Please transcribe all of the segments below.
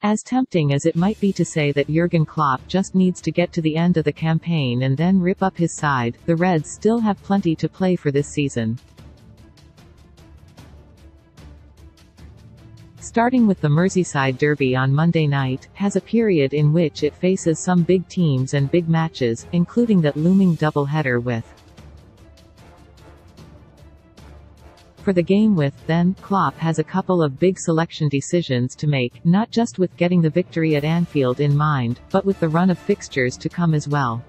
As tempting as it might be to say that Jurgen Klopp just needs to get to the end of the campaign and then rip up his side, the Reds still have plenty to play for this season. Starting with the Merseyside derby on Monday night, has a period in which it faces some big teams and big matches, including that looming double-header with. For the game with, then, Klopp has a couple of big selection decisions to make, not just with getting the victory at Anfield in mind, but with the run of fixtures to come as well.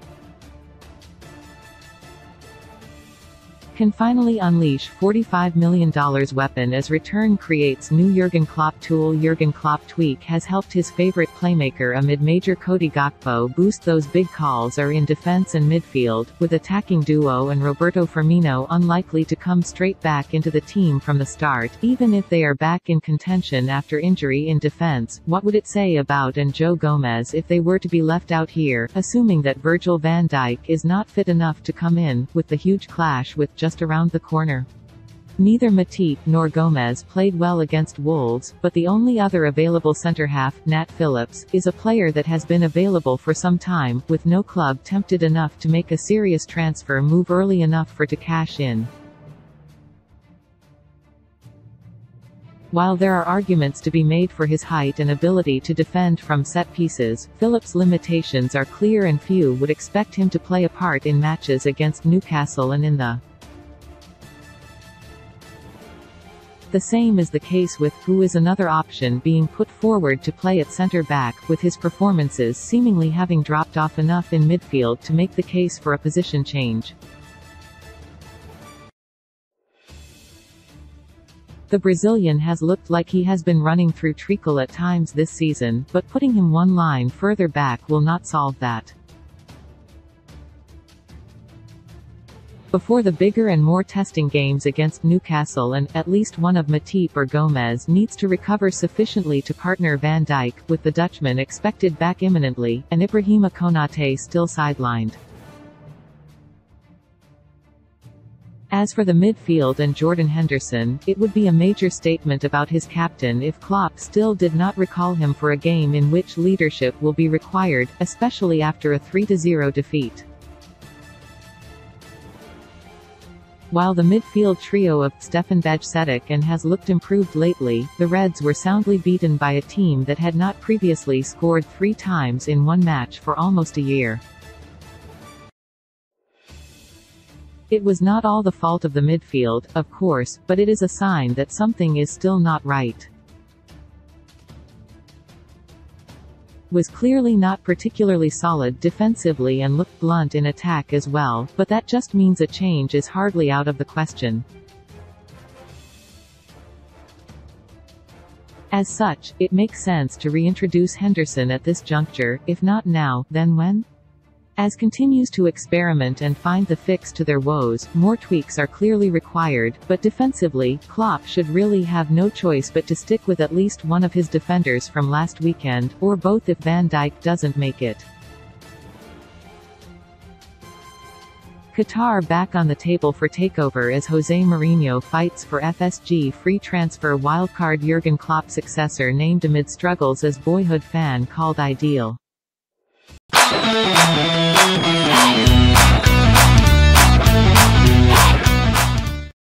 Can finally unleash $45 million weapon as return creates new Jurgen Klopp tool. Jurgen Klopp tweak has helped his favorite playmaker amid major Cody Gakpo boost those big calls are in defense and midfield, with attacking duo and Roberto Firmino unlikely to come straight back into the team from the start, even if they are back in contention after injury in defense. What would it say about and Joe Gomez if they were to be left out here, assuming that Virgil van Dijk is not fit enough to come in, with the huge clash with just around the corner? Neither Matip nor Gomez played well against Wolves, but the only other available centre-half, Nat Phillips, is a player that has been available for some time, with no club tempted enough to make a serious transfer move early enough for to cash in. While there are arguments to be made for his height and ability to defend from set pieces, Phillips' limitations are clear and few would expect him to play a part in matches against Newcastle and in the same is the case with, who is another option being put forward to play at centre-back, with his performances seemingly having dropped off enough in midfield to make the case for a position change. The Brazilian has looked like he has been running through treacle at times this season, but putting him one line further back will not solve that. Before the bigger and more testing games against Newcastle, and at least one of Matip or Gomez needs to recover sufficiently to partner Van Dijk, with the Dutchman expected back imminently, and Ibrahima Konate still sidelined. As for the midfield and Jordan Henderson, it would be a major statement about his captain if Klopp still did not recall him for a game in which leadership will be required, especially after a 3-0 defeat. While the midfield trio of Stefan Bajcetic and has looked improved lately, the Reds were soundly beaten by a team that had not previously scored 3 times in one match for almost a year. It was not all the fault of the midfield, of course, but it is a sign that something is still not right. Was clearly not particularly solid defensively and looked blunt in attack as well, but that just means a change is hardly out of the question. As such, it makes sense to reintroduce Henderson at this juncture, if not now, then when? As continues to experiment and find the fix to their woes, more tweaks are clearly required, but defensively, Klopp should really have no choice but to stick with at least one of his defenders from last weekend, or both if Van Dijk doesn't make it. Qatar back on the table for takeover as Jose Mourinho fights for FSG free transfer. Wildcard Jurgen Klopp successor named amid struggles as boyhood fan called ideal.